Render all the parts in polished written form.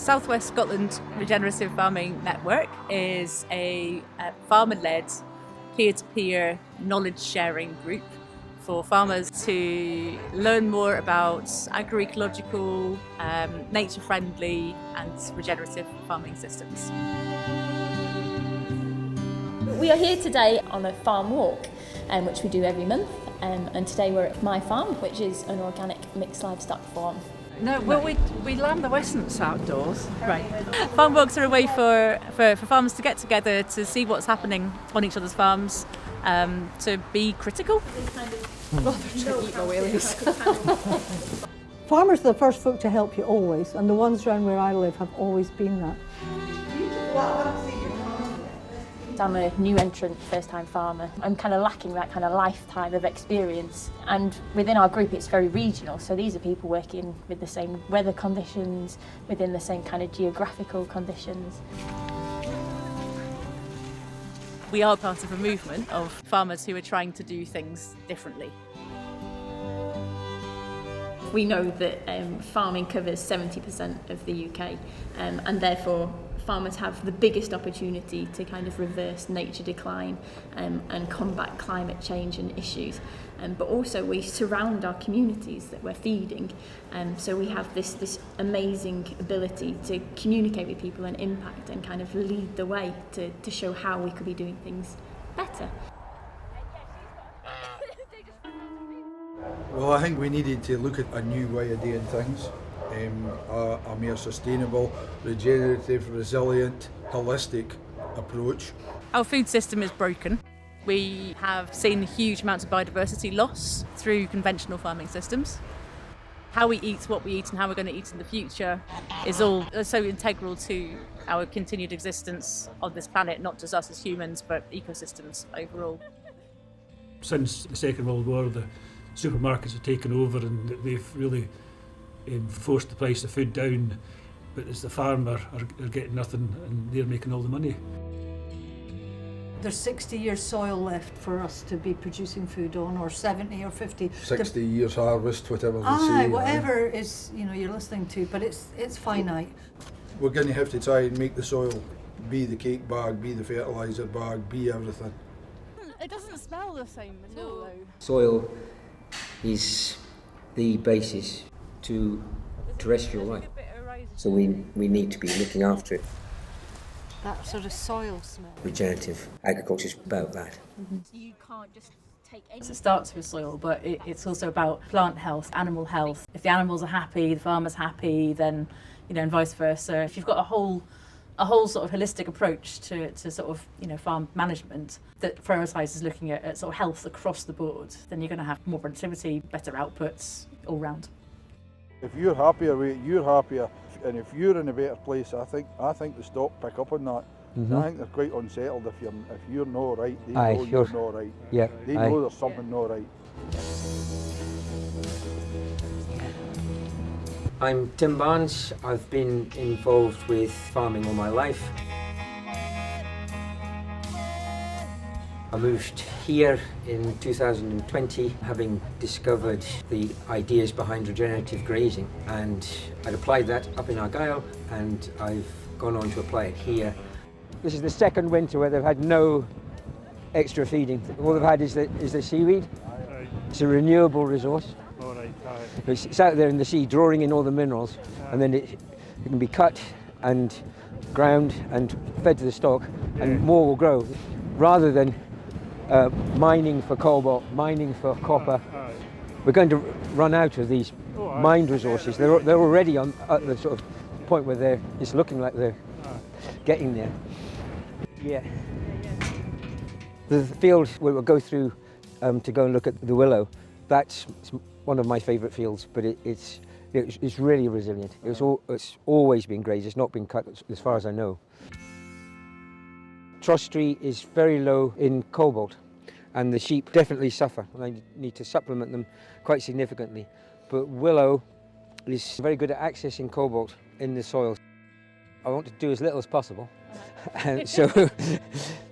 South West Scotland Regenerative Farming Network is a farmer-led, peer-to-peer knowledge sharing group for farmers to learn more about agroecological, nature-friendly and regenerative farming systems. We are here today on a farm walk, which we do every month, and today we're at my farm, which is an organic mixed livestock farm. No, well, we land the Westons outdoors. Right. Farm walks are a way for farmers to get together, to see what's happening on each other's farms, to be critical. Farmers are the first folk to help you always, and the ones around where I live have always been that. I'm a new entrant, first-time farmer. I'm kind of lacking that kind of lifetime of experience. And within our group, it's very regional. So these are people working with the same weather conditions, within the same kind of geographical conditions. We are part of a movement of farmers who are trying to do things differently. We know that farming covers 70% of the UK, and therefore farmers have the biggest opportunity to kind of reverse nature decline and combat climate change and issues. But also we surround our communities that we're feeding, so we have this amazing ability to communicate with people and impact and kind of lead the way to show how we could be doing things better. Well, I think we needed to look at a new way of doing things, a more sustainable, regenerative, resilient, holistic approach. Our food system is broken. We have seen huge amounts of biodiversity loss through conventional farming systems. How we eat, what we eat and how we're going to eat in the future is all so integral to our continued existence on this planet, not just us as humans, but ecosystems overall. Since the Second World War, the supermarkets have taken over and they've really forced the price of food down, but as the farmer are getting nothing and they're making all the money. There's 60 years soil left for us to be producing food on, or 70 or 50. 60 years harvest, whatever they say. Whatever is you're listening to, but it's finite. We're going to have to try and make the soil be the cake bag, be the fertiliser bag, be everything. It doesn't smell the same at all though. Soil is the basis to terrestrial life, so we need to be looking after it. That sort of soil smell. Regenerative agriculture is about that. You can't just take any... It starts with soil, but it's also about plant health, animal health. If the animals are happy, the farmer's happy, then and vice versa. If you've got a whole sort of holistic approach to sort of farm management that prioritises looking at sort of health across the board, then you're going to have more productivity, better outputs all round. If you're happier, you're happier, and if you're in a better place, I think the stock pick up on that. Mm-hmm. I think they're quite unsettled if you're not right. They know you're not right. Yeah, they know there's something not right. I'm Tim Barnes. I've been involved with farming all my life. I moved here in 2020, having discovered the ideas behind regenerative grazing, and I'd applied that up in Argyll, and I've gone on to apply it here. This is the second winter where they've had no extra feeding. All they've had is the seaweed. It's a renewable resource. It's out there in the sea, drawing in all the minerals, and then it can be cut and ground and fed to the stock, and more will grow. Rather than mining for cobalt, mining for copper, we're going to run out of these mined resources. They're already at the sort of point where it's looking like they're getting there. Yeah. The field where we'll go through to go and look at the willow, that's one of my favourite fields, but it's really resilient. It's always been grazed, it's not been cut as far as I know. Trostrie is very low in cobalt, and the sheep definitely suffer, and I need to supplement them quite significantly. But willow is very good at accessing cobalt in the soil. I want to do as little as possible.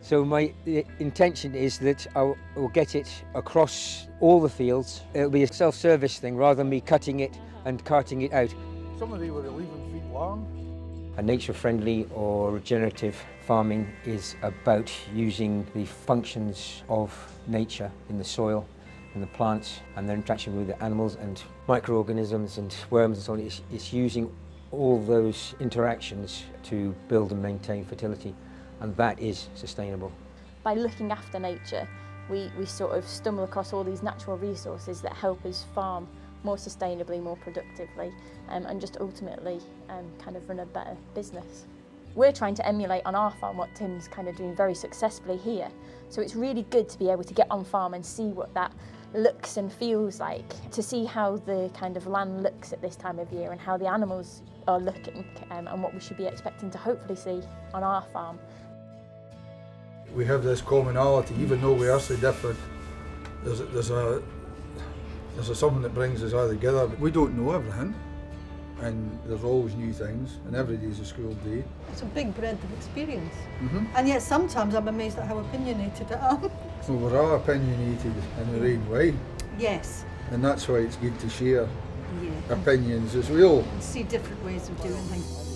So my intention is that I will get it across all the fields. It'll be a self-service thing rather than me cutting it and carting it out. Some of them were leaving feet long. A nature-friendly or regenerative farming is about using the functions of nature in the soil and the plants and their interaction with the animals and microorganisms and worms and so on. It's using all those interactions to build and maintain fertility, and that is sustainable. By looking after nature, we sort of stumble across all these natural resources that help us farm more sustainably, more productively, and just ultimately kind of run a better business. We're trying to emulate on our farm what Tim's kind of doing very successfully here. So it's really good to be able to get on farm and see what that looks and feels like, to see how the kind of land looks at this time of year and how the animals are looking, and what we should be expecting to hopefully see on our farm. We have this commonality, even though we are so different. There's something that brings us all together. We don't know everything, and there's always new things, and every day's a school day. It's a big breadth of experience. Mm-hmm. And yet sometimes I'm amazed at how opinionated I am. So we're all opinionated in our own way, Yes. and that's why it's good to share Yeah. opinions as well. And see different ways of doing things.